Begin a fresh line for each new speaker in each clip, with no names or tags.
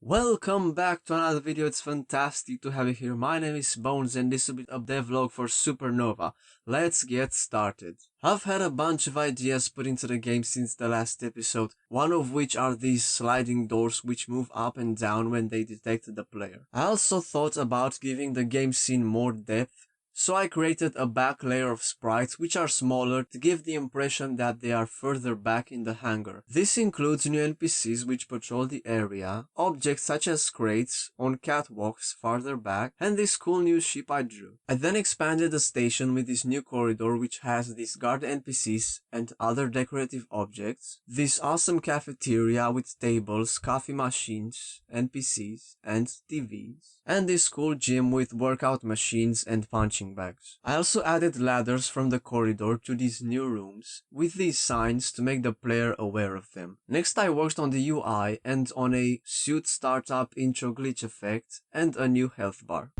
Welcome back to another video. It's fantastic to have you here. My name is Bones and this will be a devlog for Supernova. Let's get started. I've had a bunch of ideas put into the game since the last episode, one of which are these sliding doors which move up and down when they detect the player. I also thought about giving the game scene more depth, so I created a back layer of sprites which are smaller to give the impression that they are further back in the hangar. This includes new NPCs which patrol the area, objects such as crates on catwalks farther back, and this cool new ship I drew. I then expanded the station with this new corridor which has these guard NPCs and other decorative objects, this awesome cafeteria with tables, coffee machines, NPCs, and TVs, and this cool gym with workout machines and punching bags. I also added ladders from the corridor to these new rooms with these signs to make the player aware of them. Next I worked on the UI and on a suit startup intro glitch effect and a new health bar.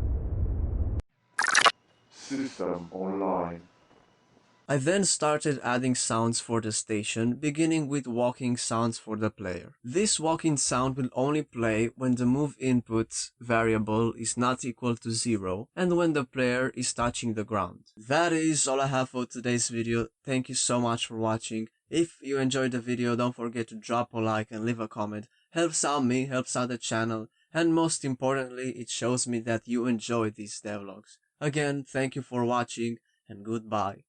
System online.
I then started adding sounds for the station, beginning with walking sounds for the player. This walking sound will only play when the move input variable is not equal to 0 and when the player is touching the ground. That is all I have for today's video. Thank you so much for watching. If you enjoyed the video, don't forget to drop a like and leave a comment. Helps out me, helps out the channel, and most importantly, it shows me that you enjoy these devlogs. Again, thank you for watching and goodbye.